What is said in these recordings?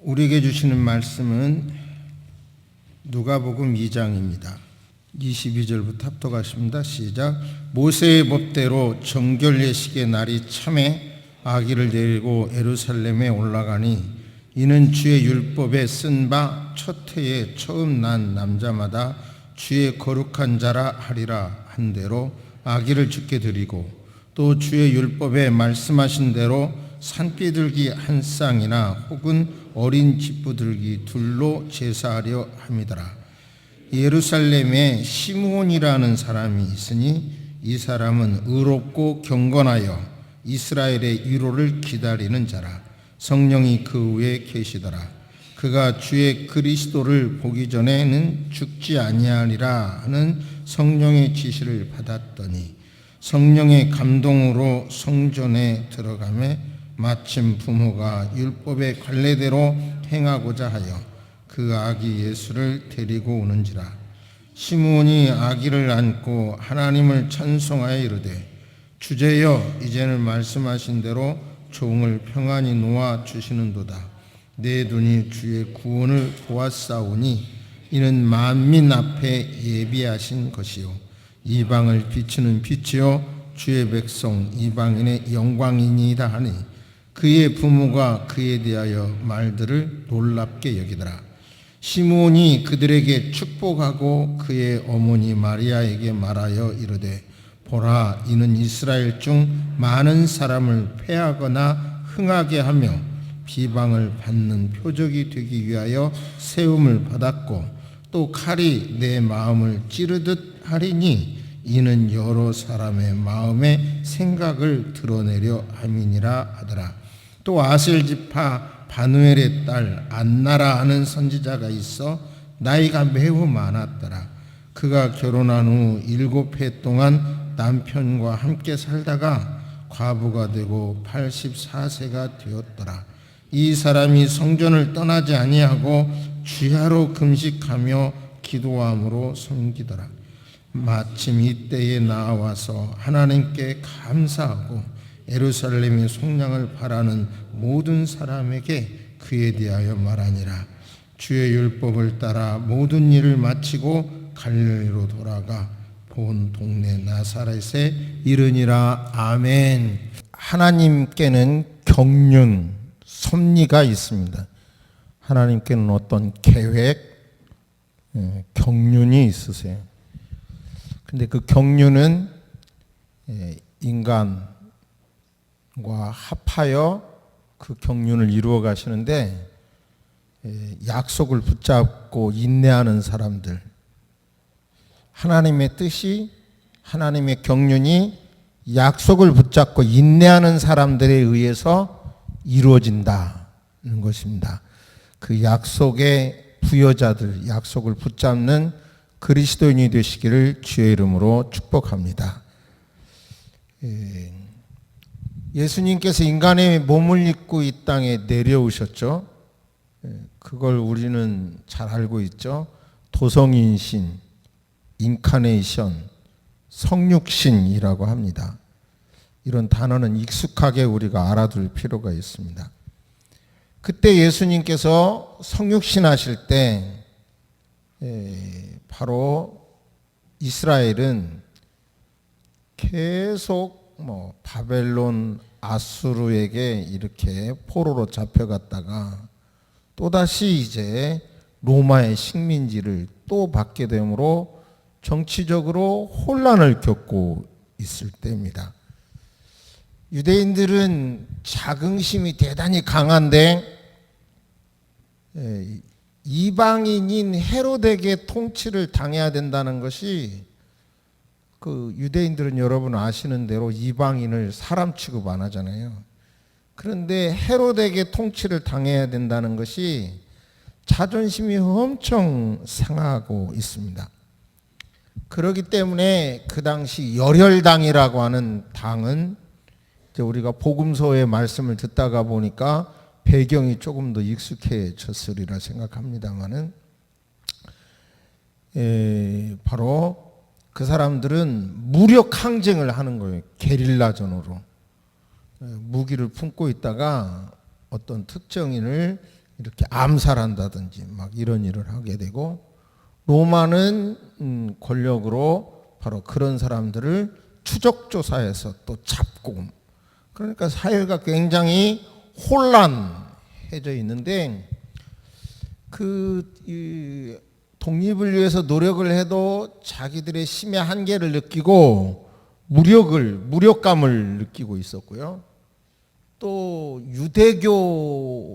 우리에게 주시는 말씀은 누가복음 2장입니다. 22절부터 합독하십니다. 시작. 모세의 법대로 정결 예식의 날이 참에 아기를 데리고 예루살렘에 올라가니 이는 주의 율법에 쓴 바 첫 해에 처음 난 남자마다 주의 거룩한 자라 하리라 한 대로 아기를 주께 드리고 또 주의 율법에 말씀하신 대로 산비둘기 한 쌍이나 혹은 어린 집부들기 둘로 제사하려 함이더라. 예루살렘에 시므온이라는 사람이 있으니 이 사람은 의롭고 경건하여 이스라엘의 위로를 기다리는 자라. 성령이 그 위에 계시더라. 그가 주의 그리스도를 보기 전에는 죽지 아니하리라 하는 성령의 지시를 받았더니 성령의 감동으로 성전에 들어가매 마침 부모가 율법의 관례대로 행하고자 하여 그 아기 예수를 데리고 오는지라. 시므온이 아기를 안고 하나님을 찬송하여 이르되 주제여 이제는 말씀하신 대로 종을 평안히 놓아 주시는도다. 내 눈이 주의 구원을 보았사오니 이는 만민 앞에 예비하신 것이요 이방을 비추는 빛이요 주의 백성 이방인의 영광이니이다 하니 그의 부모가 그에 대하여 말들을 놀랍게 여기더라. 시므온이 그들에게 축복하고 그의 어머니 마리아에게 말하여 이르되 보라 이는 이스라엘 중 많은 사람을 패하거나 흥하게 하며 비방을 받는 표적이 되기 위하여 세움을 받았고 또 칼이 내 마음을 찌르듯 하리니 이는 여러 사람의 마음의 생각을 드러내려 함이니라 하더라. 또 아셀 지파 바누엘의 딸 안나라 하는 선지자가 있어 나이가 매우 많았더라. 그가 결혼한 후 7해 동안 남편과 함께 살다가 과부가 되고 84세가 되었더라. 이 사람이 성전을 떠나지 아니하고 주야로 금식하며 기도함으로 섬기더라. 마침 이때에 나와서 하나님께 감사하고 예루살렘의 속량을 바라는 모든 사람에게 그에 대하여 말하니라. 주의 율법을 따라 모든 일을 마치고 갈릴리로 돌아가 본 동네 나사렛에 이르니라. 아멘. 하나님께는 경륜, 섭리가 있습니다. 하나님께는 어떤 계획, 경륜이 있으세요. 근데 그 경륜은 인간과 합하여 그 경륜을 이루어 가시는데 약속을 붙잡고 인내하는 사람들, 하나님의 뜻이, 하나님의 경륜이 약속을 붙잡고 인내하는 사람들에 의해서 이루어진다는 것입니다. 그 약속의 부여자들, 약속을 붙잡는 그리스도인이 되시기를 주의 이름으로 축복합니다. 예수님께서 인간의 몸을 입고 이 땅에 내려오셨죠. 그걸 우리는 잘 알고 있죠. 도성인신, 인카네이션, 성육신이라고 합니다. 이런 단어는 익숙하게 우리가 알아둘 필요가 있습니다. 그때 예수님께서 성육신 하실 때 바로 이스라엘은 계속 바벨론, 아수르에게 이렇게 포로로 잡혀갔다가 또다시 이제 로마의 식민지를 또 받게 되므로 정치적으로 혼란을 겪고 있을 때입니다. 유대인들은 자긍심이 대단히 강한데 이방인인 헤롯에게 통치를 당해야 된다는 것이, 그 유대인들은 여러분 아시는 대로 이방인을 사람 취급 안 하잖아요. 그런데 헤롯에게 통치를 당해야 된다는 것이 자존심이 엄청 상하고 있습니다. 그렇기 때문에 그 당시 열혈당이라고 하는 당은, 우리가 복음서의 말씀을 듣다가 보니까 배경이 조금 더 익숙해졌으리라 생각합니다만은, 바로 그 사람들은 무력 항쟁을 하는 거예요. 게릴라전으로 무기를 품고 있다가 어떤 특정인을 이렇게 암살한다든지 막 이런 일을 하게 되고, 로마는 권력으로 바로 그런 사람들을 추적조사해서 또 잡고, 그러니까 사회가 굉장히 혼란해져 있는데, 독립을 위해서 노력을 해도 자기들의 힘의 한계를 느끼고 무력감을 느끼고 있었고요. 또 유대교인들은,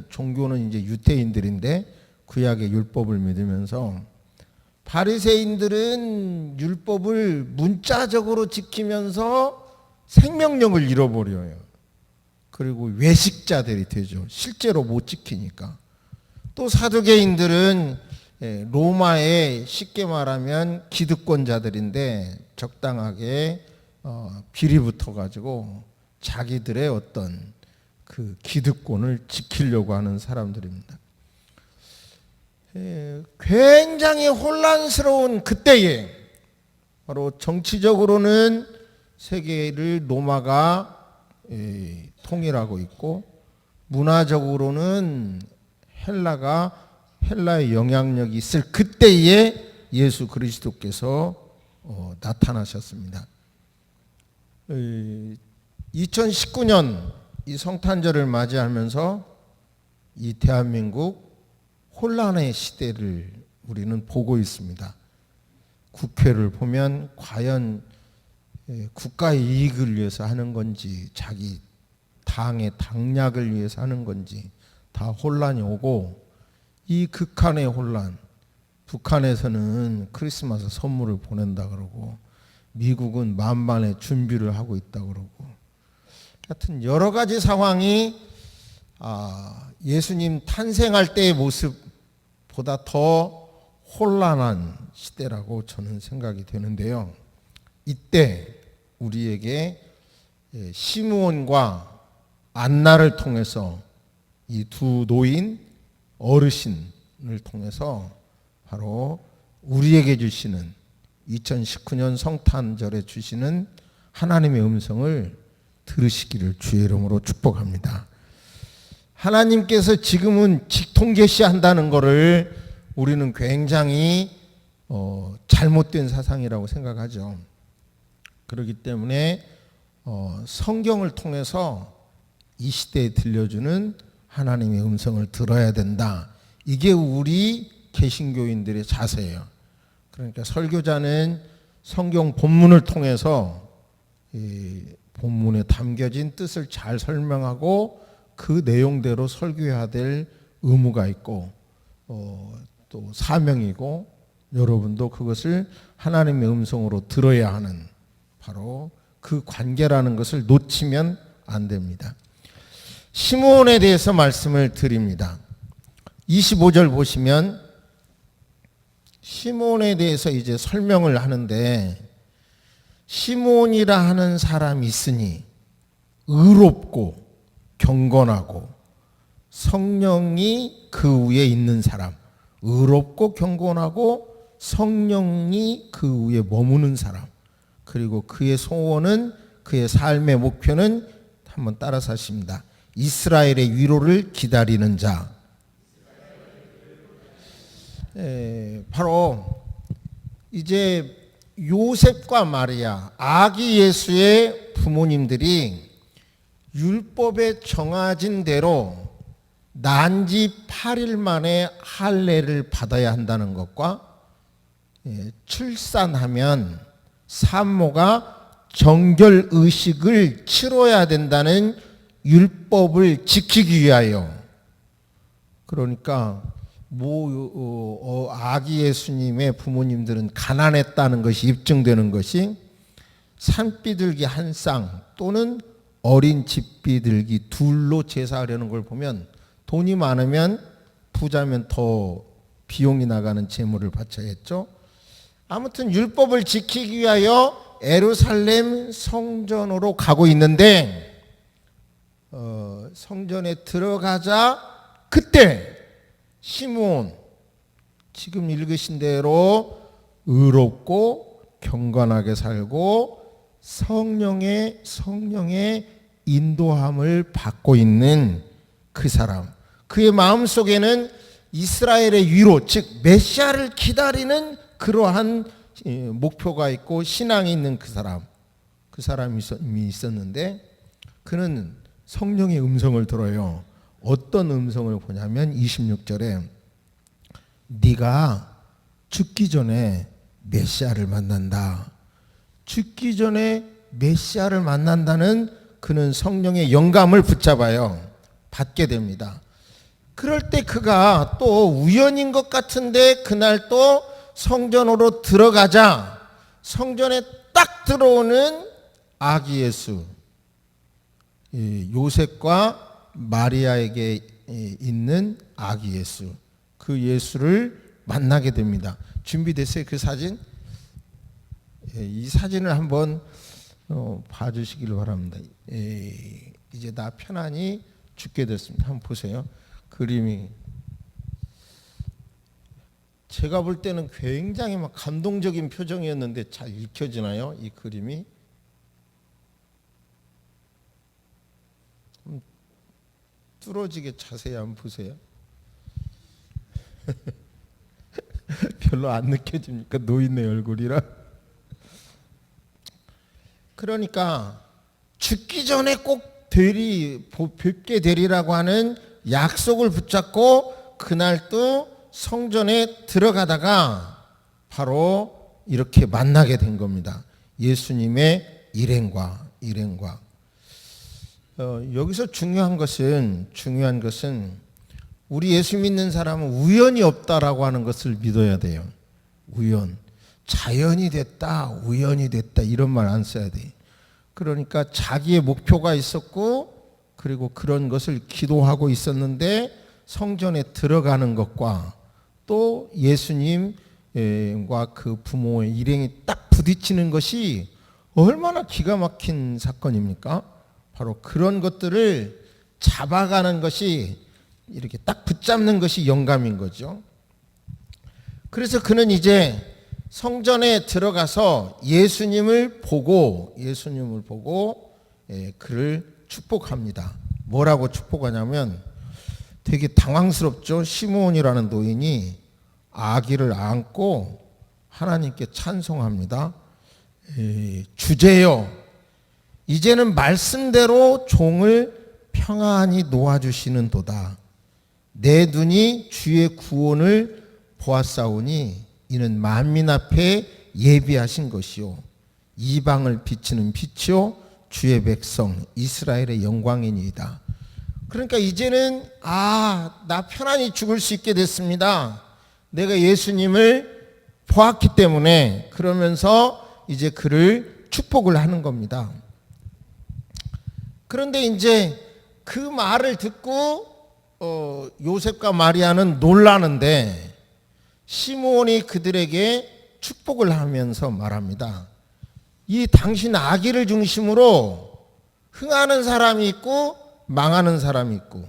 종교는 이제 유대인들인데 구약의 율법을 믿으면서, 바리새인들은 율법을 문자적으로 지키면서 생명력을 잃어버려요. 그리고 외식자들이 되죠. 실제로 못 지키니까. 또 사두개인들은 로마의 쉽게 말하면 기득권자들인데 적당하게 비리 붙어가지고 자기들의 어떤 그 기득권을 지키려고 하는 사람들입니다. 굉장히 혼란스러운 그때에 바로 정치적으로는 세계를 로마가 통일하고 있고, 문화적으로는 헬라의 영향력이 있을 그때에 예수 그리스도께서 나타나셨습니다. 2019년 이 성탄절을 맞이하면서 이 대한민국 혼란의 시대를 우리는 보고 있습니다. 국회를 보면 과연 국가의 이익을 위해서 하는 건지, 자기 당의 당략을 위해서 하는 건지 다 혼란이 오고, 이 극한의 혼란, 북한에서는 크리스마스 선물을 보낸다 그러고, 미국은 만반의 준비를 하고 있다 그러고, 하여튼 여러 가지 상황이 예수님 탄생할 때의 모습보다 더 혼란한 시대라고 저는 생각이 되는데요. 이때 우리에게 시므온과 안나를 통해서, 이 두 노인 어르신을 통해서 바로 우리에게 주시는 2019년 성탄절에 주시는 하나님의 음성을 들으시기를 주의 이름으로 축복합니다. 하나님께서 지금은 직통 계시한다는 것을 우리는 굉장히 잘못된 사상이라고 생각하죠. 그렇기 때문에 성경을 통해서 이 시대에 들려주는 하나님의 음성을 들어야 된다. 이게 우리 개신교인들의 자세예요. 그러니까 설교자는 성경 본문을 통해서 본문에 담겨진 뜻을 잘 설명하고 그 내용대로 설교해야 될 의무가 있고, 또 사명이고, 여러분도 그것을 하나님의 음성으로 들어야 하는 바로 그 관계라는 것을 놓치면 안 됩니다. 시므온에 대해서 말씀을 드립니다. 25절 보시면 시므온에 대해서 이제 설명을 하는데, 시므온이라 하는 사람이 있으니 의롭고 경건하고 성령이 그 위에 있는 사람, 의롭고 경건하고 성령이 그 위에 머무는 사람, 그리고 그의 소원은, 그의 삶의 목표는, 한번 따라서 하십니다. 이스라엘의 위로를 기다리는 자. 바로 이제 요셉과 마리아, 아기 예수의 부모님들이 율법에 정해진 대로 난지 8일 만에 할례를 받아야 한다는 것과, 출산하면 산모가 정결 의식을 치러야 된다는 율법을 지키기 위하여, 그러니까 아기 예수님의 부모님들은 가난했다는 것이 입증되는 것이, 산비둘기 한 쌍 또는 어린 집비둘기 둘로 제사하려는 걸 보면, 돈이 많으면, 부자면 더 비용이 나가는 제물을 바쳐야 했죠. 아무튼 율법을 지키기 위하여 예루살렘 성전으로 가고 있는데, 성전에 들어가자 그때 시므온, 지금 읽으신 대로 의롭고 경건하게 살고 성령의 인도함을 받고 있는 그 사람, 그의 마음속에는 이스라엘의 위로, 즉 메시아를 기다리는 그러한 목표가 있고 신앙이 있는 그 사람이 있었는데, 그는 성령의 음성을 들어요. 어떤 음성을 보냐면 26절에 네가 죽기 전에 메시아를 만난다. 죽기 전에 메시아를 만난다는 그는 성령의 영감을 붙잡아요. 받게 됩니다. 그럴 때 그가 또 우연인 것 같은데 그날 또 성전으로 들어가자 성전에 딱 들어오는 아기 예수, 요셉과 마리아에게 있는 아기 예수, 그 예수를 만나게 됩니다. 준비됐어요? 그 사진? 이 사진을 한번 봐주시길 바랍니다. 이제 나 편안히 죽게 됐습니다. 한번 보세요. 그림이 제가 볼 때는 굉장히 막 감동적인 표정이었는데 잘 읽혀지나요? 이 그림이? 뚫어지게 자세히 한번 보세요. 별로 안 느껴집니까? 노인네 얼굴이라. 그러니까 죽기 전에 꼭 뵙게 되리라고 하는 약속을 붙잡고 그날 또 성전에 들어가다가 바로 이렇게 만나게 된 겁니다. 예수님의 일행과. 여기서 중요한 것은 우리 예수 믿는 사람은 우연이 없다라고 하는 것을 믿어야 돼요. 우연. 자연이 됐다, 우연이 됐다 이런 말 안 써야 돼. 그러니까 자기의 목표가 있었고 그리고 그런 것을 기도하고 있었는데 성전에 들어가는 것과 또 예수님과 그 부모의 일행이 딱 부딪히는 것이 얼마나 기가 막힌 사건입니까? 바로 그런 것들을 잡아가는 것이 이렇게 딱 붙잡는 것이 영감인 거죠. 그래서 그는 이제 성전에 들어가서 예수님을 보고 그를 축복합니다. 뭐라고 축복하냐면 되게 당황스럽죠. 시므온이라는 노인이 아기를 안고 하나님께 찬송합니다. 주제여, 이제는 말씀대로 종을 평안히 놓아주시는 도다. 내 눈이 주의 구원을 보았사오니 이는 만민 앞에 예비하신 것이요 이방을 비추는 빛이요 주의 백성 이스라엘의 영광이니이다. 그러니까 이제는 나 편안히 죽을 수 있게 됐습니다. 내가 예수님을 보았기 때문에. 그러면서 이제 그를 축복을 하는 겁니다. 그런데 이제 그 말을 듣고 요셉과 마리아는 놀라는데 시므온이 그들에게 축복을 하면서 말합니다. 이 당신 아기를 중심으로 흥하는 사람이 있고 망하는 사람이 있고,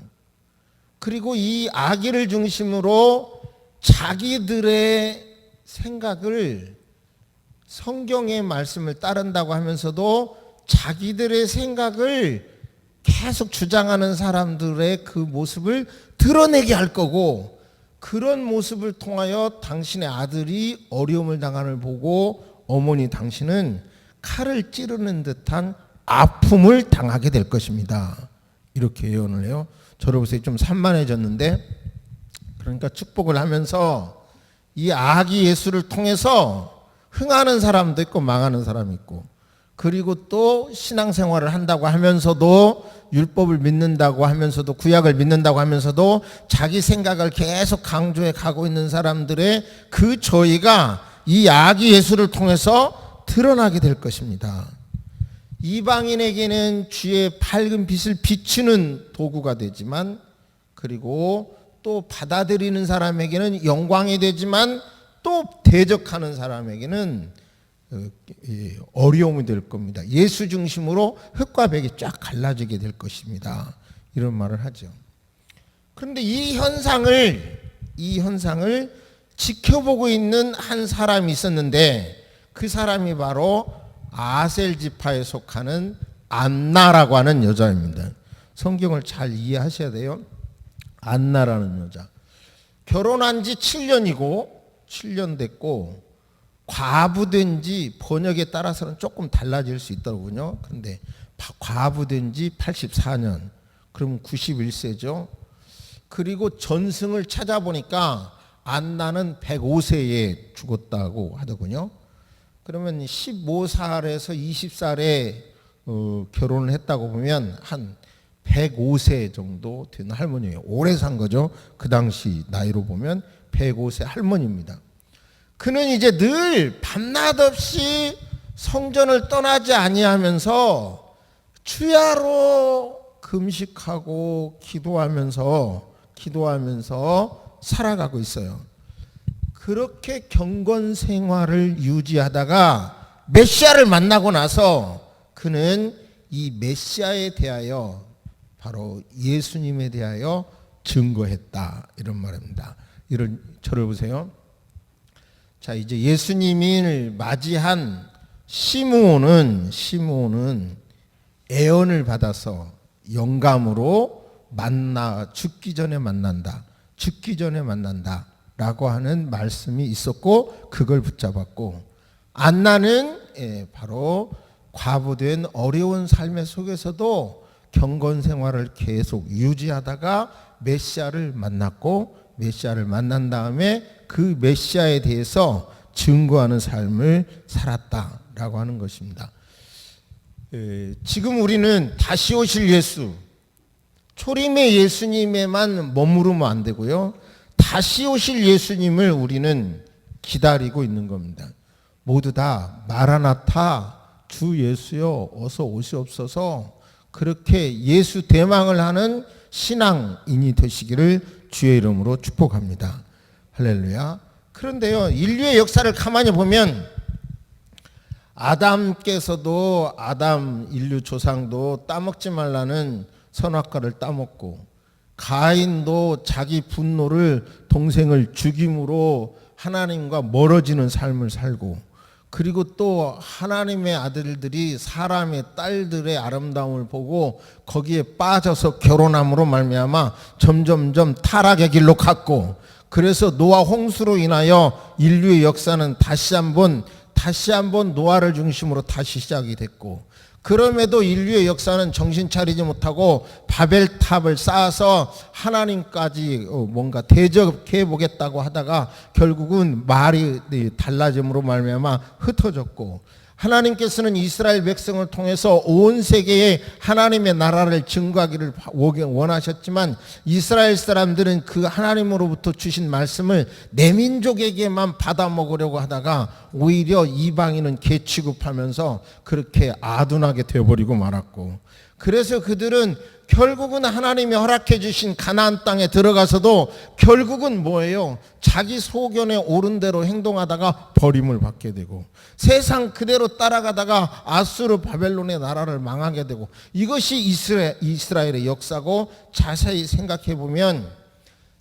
그리고 이 아기를 중심으로 자기들의 생각을 성경의 말씀을 따른다고 하면서도 자기들의 생각을 계속 주장하는 사람들의 그 모습을 드러내게 할 거고, 그런 모습을 통하여 당신의 아들이 어려움을 당하는 보고 어머니 당신은 칼을 찌르는 듯한 아픔을 당하게 될 것입니다. 이렇게 예언을 해요. 저를 보세요. 좀 산만해졌는데, 그러니까 축복을 하면서 이 아기 예수를 통해서 흥하는 사람도 있고 망하는 사람이 있고, 그리고 또 신앙생활을 한다고 하면서도 율법을 믿는다고 하면서도 구약을 믿는다고 하면서도 자기 생각을 계속 강조해 가고 있는 사람들의 그 저희가 이 아기 예수를 통해서 드러나게 될 것입니다. 이방인에게는 주의 밝은 빛을 비추는 도구가 되지만, 그리고 또 받아들이는 사람에게는 영광이 되지만, 또 대적하는 사람에게는 어려움이 될 겁니다. 예수 중심으로 흙과 백이 쫙 갈라지게 될 것입니다. 이런 말을 하죠. 그런데 이 현상을 지켜보고 있는 한 사람이 있었는데, 그 사람이 바로 아셀 지파에 속하는 안나라고 하는 여자입니다. 성경을 잘 이해하셔야 돼요. 안나라는 여자. 결혼한 지 7년 됐고 과부된 지 번역에 따라서는 조금 달라질 수 있더군요. 그런데 과부된 지 84년. 그럼 91세죠. 그리고 전승을 찾아보니까 안나는 105세에 죽었다고 하더군요. 그러면 15살에서 20살에 결혼을 했다고 보면 한 105세 정도 된 할머니예요. 오래 산 거죠. 그 당시 나이로 보면 105세 할머니입니다. 그는 이제 늘 밤낮 없이 성전을 떠나지 아니하면서 주야로 금식하고 기도하면서 살아가고 있어요. 그렇게 경건 생활을 유지하다가 메시아를 만나고 나서 그는 이 메시아에 대하여 바로 예수님에 대하여 증거했다 이런 말입니다. 이런 저를 보세요. 자, 이제 예수님을 맞이한 시므온은 애언을 받아서 영감으로 죽기 전에 만난다라고 하는 말씀이 있었고 그걸 붙잡았고, 안나는 바로 과부된 어려운 삶의 속에서도 경건 생활을 계속 유지하다가 메시아를 만났고, 메시아를 만난 다음에 그 메시아에 대해서 증거하는 삶을 살았다라고 하는 것입니다. 지금 우리는 다시 오실 예수, 초림의 예수님에만 머무르면 안 되고요, 다시 오실 예수님을 우리는 기다리고 있는 겁니다. 모두 다 마라나타, 주 예수여 어서 오시옵소서, 그렇게 예수 대망을 하는 신앙인이 되시기를 주의 이름으로 축복합니다. 할렐루야. 그런데요, 인류의 역사를 가만히 보면 아담께서도, 아담 인류 조상도 따먹지 말라는 선악과를 따먹고, 가인도 자기 분노를 동생을 죽임으로 하나님과 멀어지는 삶을 살고, 그리고 또 하나님의 아들들이 사람의 딸들의 아름다움을 보고 거기에 빠져서 결혼함으로 말미암아 점점점 타락의 길로 갔고, 그래서 노아 홍수로 인하여 인류의 역사는 다시 한번 노아를 중심으로 다시 시작이 됐고, 그럼에도 인류의 역사는 정신 차리지 못하고 바벨탑을 쌓아서 하나님까지 뭔가 대적해 보겠다고 하다가 결국은 말이 달라짐으로 말미암아 흩어졌고, 하나님께서는 이스라엘 백성을 통해서 온 세계에 하나님의 나라를 증거하기를 원하셨지만 이스라엘 사람들은 그 하나님으로부터 주신 말씀을 내 민족에게만 받아먹으려고 하다가 오히려 이방인은 개 취급하면서 그렇게 아둔하게 되어버리고 말았고, 그래서 그들은 결국은 하나님이 허락해 주신 가나안 땅에 들어가서도 결국은 뭐예요? 자기 소견에 옳은 대로 행동하다가 버림을 받게 되고, 세상 그대로 따라가다가 아수르 바벨론의 나라를 망하게 되고, 이것이 이스라엘의 역사고, 자세히 생각해 보면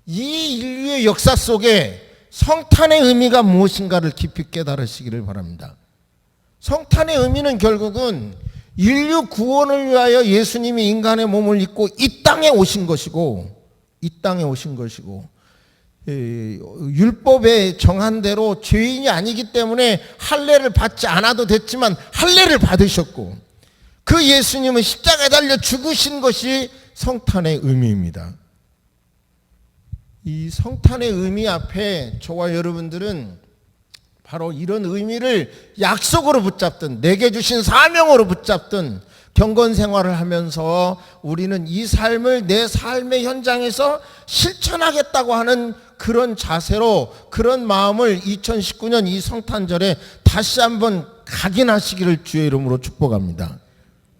이 인류의 역사 속에 성탄의 의미가 무엇인가를 깊이 깨달으시기를 바랍니다. 성탄의 의미는 결국은 인류 구원을 위하여 예수님이 인간의 몸을 입고 이 땅에 오신 것이고, 율법에 정한 대로 죄인이 아니기 때문에 할례를 받지 않아도 됐지만 할례를 받으셨고, 그 예수님은 십자가에 달려 죽으신 것이 성탄의 의미입니다. 이 성탄의 의미 앞에 저와 여러분들은 바로 이런 의미를 약속으로 붙잡든 내게 주신 사명으로 붙잡든 경건 생활을 하면서 우리는 이 삶을 내 삶의 현장에서 실천하겠다고 하는 그런 자세로, 그런 마음을 2019년 이 성탄절에 다시 한번 각인하시기를 주의 이름으로 축복합니다.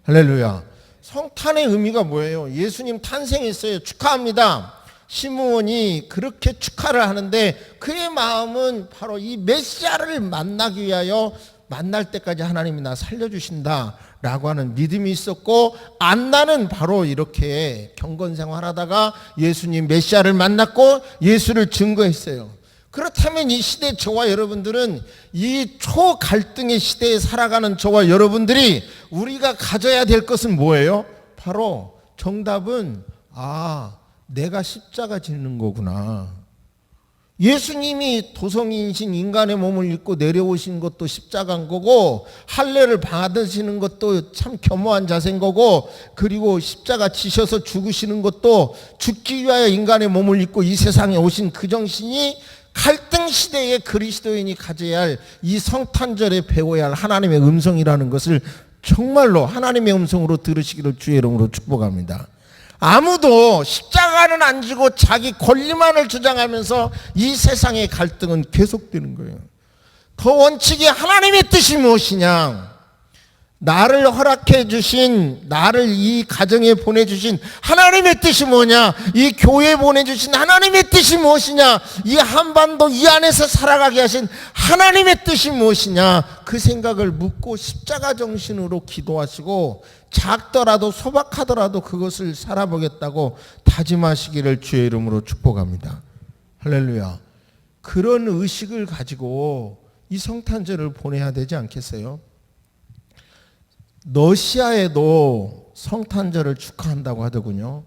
할렐루야. 성탄의 의미가 뭐예요? 예수님 탄생했어요. 축하합니다. 시므온이 그렇게 축하를 하는데 그의 마음은 바로 이 메시아를 만나기 위하여 만날 때까지 하나님이 나 살려주신다 라고 하는 믿음이 있었고, 안나는 바로 이렇게 경건생활하다가 예수님 메시아를 만났고 예수를 증거했어요. 그렇다면 이 시대 저와 여러분들은, 이 초갈등의 시대에 살아가는 저와 여러분들이 우리가 가져야 될 것은 뭐예요? 바로 정답은 내가 십자가 지는 거구나. 예수님이 도성인신 인간의 몸을 입고 내려오신 것도 십자가인 거고, 할례를 받으시는 것도 참 겸허한 자세인 거고, 그리고 십자가 지셔서 죽으시는 것도 죽기 위하여 인간의 몸을 입고 이 세상에 오신 그 정신이 갈등 시대에 그리스도인이 가져야 할 이 성탄절에 배워야 할 하나님의 음성이라는 것을 정말로 하나님의 음성으로 들으시기를 주의 이름으로 축복합니다. 아무도 십자가는 안 지고 자기 권리만을 주장하면서 이 세상의 갈등은 계속되는 거예요. 그 원칙이 하나님의 뜻이 무엇이냐? 나를 허락해 주신, 나를 이 가정에 보내주신 하나님의 뜻이 뭐냐? 이 교회에 보내주신 하나님의 뜻이 무엇이냐? 이 한반도 이 안에서 살아가게 하신 하나님의 뜻이 무엇이냐? 그 생각을 묻고 십자가 정신으로 기도하시고, 작더라도 소박하더라도 그것을 살아보겠다고 다짐하시기를 주의 이름으로 축복합니다. 할렐루야. 그런 의식을 가지고 이 성탄절을 보내야 되지 않겠어요? 러시아에도 성탄절을 축하한다고 하더군요.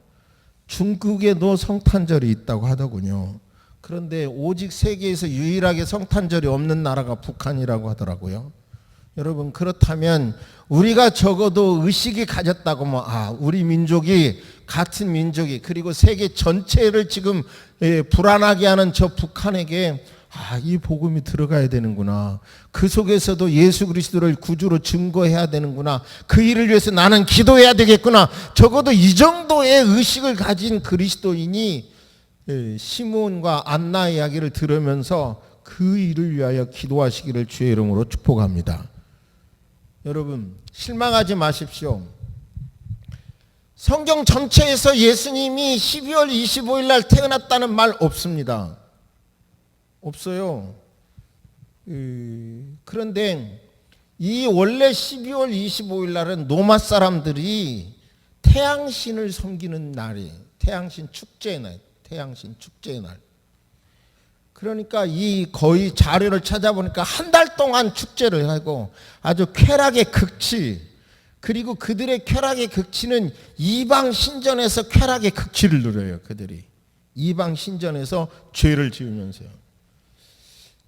중국에도 성탄절이 있다고 하더군요. 그런데 오직 세계에서 유일하게 성탄절이 없는 나라가 북한이라고 하더라고요. 여러분, 그렇다면 우리가 적어도 의식이 가졌다고 우리 민족이, 같은 민족이, 그리고 세계 전체를 지금 불안하게 하는 저 북한에게 이 복음이 들어가야 되는구나. 그 속에서도 예수 그리스도를 구주로 증거해야 되는구나. 그 일을 위해서 나는 기도해야 되겠구나. 적어도 이 정도의 의식을 가진 그리스도인이 시몬과 안나 이야기를 들으면서 그 일을 위하여 기도하시기를 주의 이름으로 축복합니다. 여러분, 실망하지 마십시오. 성경 전체에서 예수님이 12월 25일 날 태어났다는 말 없습니다. 없어요. 그런데 이 원래 12월 25일 날은 로마 사람들이 태양신을 섬기는 날이에요. 태양신 축제의 날. 태양신 축제의 날. 그러니까 이 거의 자료를 찾아보니까 한 달 동안 축제를 하고 아주 쾌락의 극치, 그리고 그들의 쾌락의 극치는 이방 신전에서 쾌락의 극치를 누려요. 그들이 이방 신전에서 죄를 지으면서요.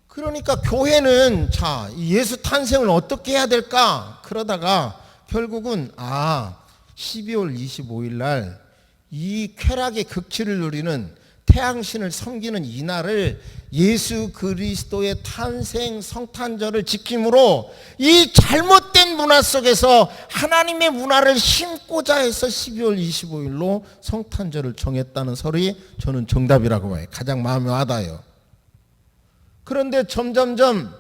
그러니까 교회는 예수 탄생을 어떻게 해야 될까? 그러다가 결국은 12월 25일 날 이 쾌락의 극치를 누리는 태양신을 섬기는 이 날을 예수 그리스도의 탄생 성탄절을 지킴으로 이 잘못된 문화 속에서 하나님의 문화를 심고자 해서 12월 25일로 성탄절을 정했다는 설이 저는 정답이라고 봐요. 가장 마음에 와닿아요. 그런데 점점점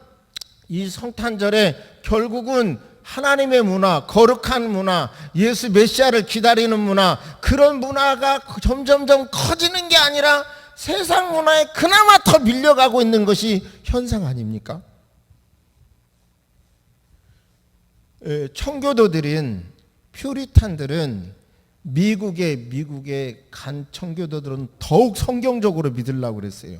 이 성탄절에 결국은 하나님의 문화, 거룩한 문화, 예수 메시아를 기다리는 문화, 그런 문화가 점점점 커지는 게 아니라 세상 문화에 그나마 더 밀려가고 있는 것이 현상 아닙니까? 청교도들인 퓨리탄들은 미국의 간 청교도들은 더욱 성경적으로 믿으려고 그랬어요.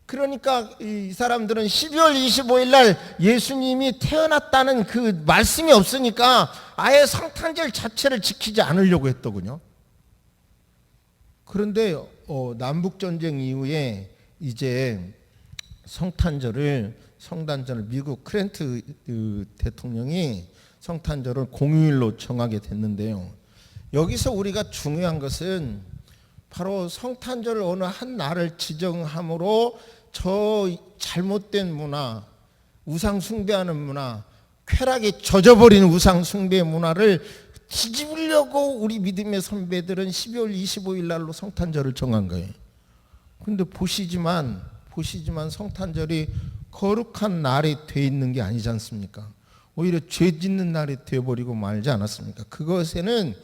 그러니까 이 사람들은 12월 25일 날 예수님이 태어났다는 그 말씀이 없으니까 아예 성탄절 자체를 지키지 않으려고 했더군요. 그런데 남북전쟁 이후에 이제 성탄절을 미국 클린턴 대통령이 성탄절을 공휴일로 정하게 됐는데요. 여기서 우리가 중요한 것은 바로 성탄절 어느 한 날을 지정함으로 저 잘못된 문화, 우상 숭배하는 문화, 쾌락에 젖어버린 우상 숭배 문화를 뒤집으려고 우리 믿음의 선배들은 12월 25일 날로 성탄절을 정한 거예요. 그런데 보시지만 성탄절이 거룩한 날이 돼 있는 게 아니지 않습니까? 오히려 죄 짓는 날이 되어버리고 말지 않았습니까? 그것에는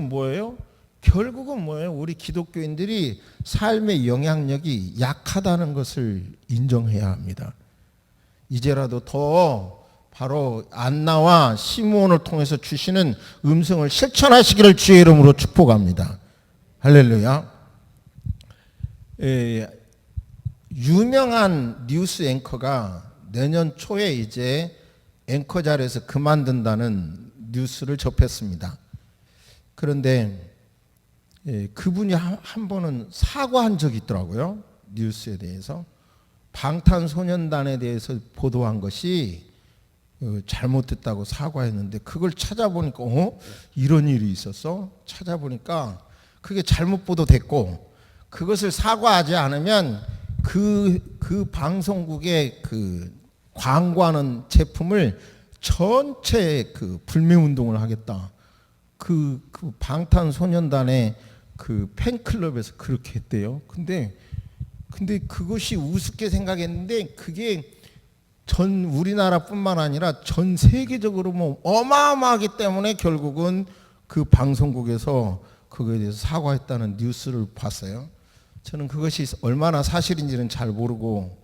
뭐예요? 결국은 뭐예요? 우리 기독교인들이 삶의 영향력이 약하다는 것을 인정해야 합니다. 이제라도 더 바로 안나와 시므온을 통해서 주시는 음성을 실천하시기를 주의 이름으로 축복합니다. 할렐루야. 유명한 뉴스 앵커가 내년 초에 이제 앵커 자리에서 그만둔다는 뉴스를 접했습니다. 그런데 그분이 한 번은 사과한 적이 있더라고요. 뉴스에 대해서. 방탄소년단에 대해서 보도한 것이 잘못됐다고 사과했는데 그걸 찾아보니까 이런 일이 있었어? 찾아보니까 그게 잘못 보도됐고 그것을 사과하지 않으면 그 방송국의 그 광고하는 제품을 전체 그 불매 운동을 하겠다. 그 방탄소년단의 그 팬클럽에서 그렇게 했대요. 근데 그것이 우습게 생각했는데 그게 전 우리나라뿐만 아니라 전 세계적으로 뭐 어마어마하기 때문에 결국은 그 방송국에서 그거에 대해서 사과했다는 뉴스를 봤어요. 저는 그것이 얼마나 사실인지는 잘 모르고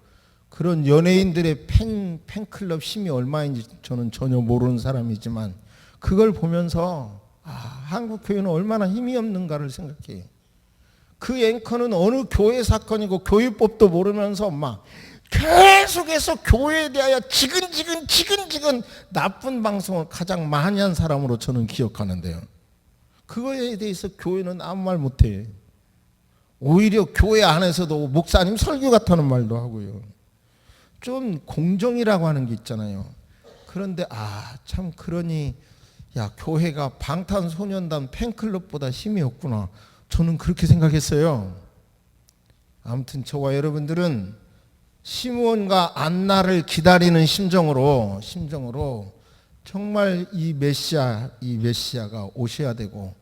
그런 연예인들의 팬클럽 힘이 얼마인지 저는 전혀 모르는 사람이지만 그걸 보면서 한국 교회는 얼마나 힘이 없는가를 생각해요. 그 앵커는 어느 교회 사건이고 교회법도 모르면서 막 계속해서 교회에 대하여 지근지근 나쁜 방송을 가장 많이 한 사람으로 저는 기억하는데요. 그거에 대해서 교회는 아무 말 못해. 오히려 교회 안에서도 목사님 설교 같다는 말도 하고요. 좀 공정이라고 하는 게 있잖아요. 그런데 참 그러니 교회가 방탄소년단 팬클럽보다 힘이 없구나. 저는 그렇게 생각했어요. 아무튼 저와 여러분들은 시므온과 안나를 기다리는 심정으로 정말 이 메시아가 오셔야 되고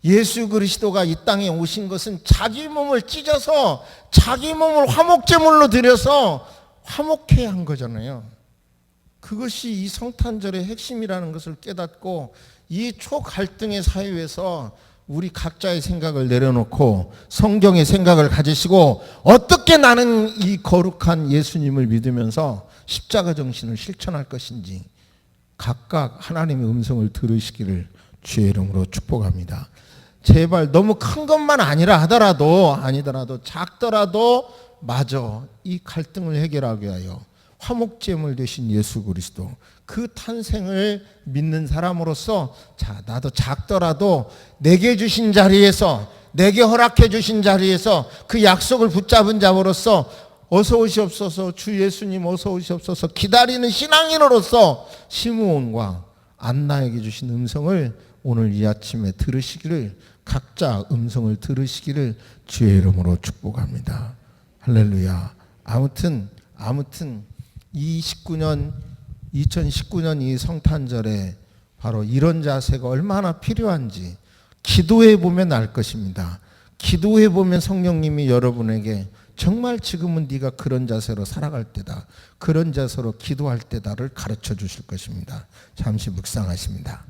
예수 그리스도가 이 땅에 오신 것은 자기 몸을 찢어서 자기 몸을 화목제물로 드려서 화목해야 한 거잖아요. 그것이 이 성탄절의 핵심이라는 것을 깨닫고 이 초갈등의 사회에서 우리 각자의 생각을 내려놓고 성경의 생각을 가지시고 어떻게 나는 이 거룩한 예수님을 믿으면서 십자가 정신을 실천할 것인지 각각 하나님의 음성을 들으시기를 주의 이름으로 축복합니다. 제발 너무 큰 것만 아니더라도 작더라도 마저 이 갈등을 해결하게 하여 화목제물 되신 예수 그리스도 그 탄생을 믿는 사람으로서 나도 작더라도 내게 주신 자리에서 내게 허락해 주신 자리에서 그 약속을 붙잡은 자로서 어서 오시옵소서 주 예수님 어서 오시옵소서 기다리는 신앙인으로서 시므온과 안나에게 주신 음성을 오늘 이 아침에 들으시기를 각자 음성을 들으시기를 주의 이름으로 축복합니다. 할렐루야. 아무튼 2019년 이 성탄절에 바로 이런 자세가 얼마나 필요한지 기도해 보면 알 것입니다. 기도해 보면 성령님이 여러분에게 정말 지금은 네가 그런 자세로 살아갈 때다. 그런 자세로 기도할 때다를 가르쳐 주실 것입니다. 잠시 묵상하십니다.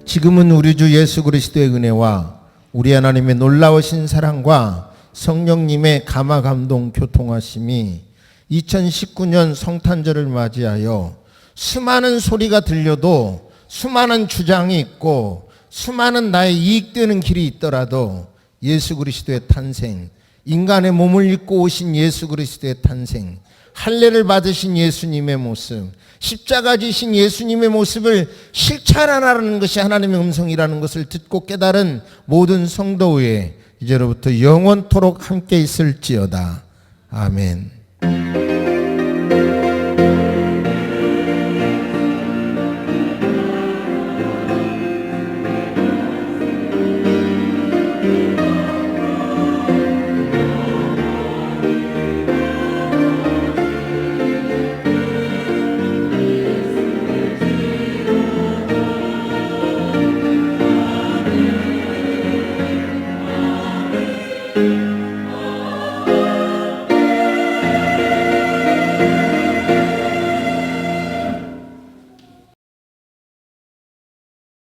지금은 우리 주 예수 그리스도의 은혜와 우리 하나님의 놀라우신 사랑과 성령님의 감화감동 교통하심이 2019년 성탄절을 맞이하여 수많은 소리가 들려도 수많은 주장이 있고 수많은 나의 이익되는 길이 있더라도 예수 그리스도의 탄생, 인간의 몸을 입고 오신 예수 그리스도의 탄생, 할례를 받으신 예수님의 모습, 십자가 지신 예수님의 모습을 실천하라는 것이 하나님의 음성이라는 것을 듣고 깨달은 모든 성도 위에 이제로부터 영원토록 함께 있을지어다. 아멘.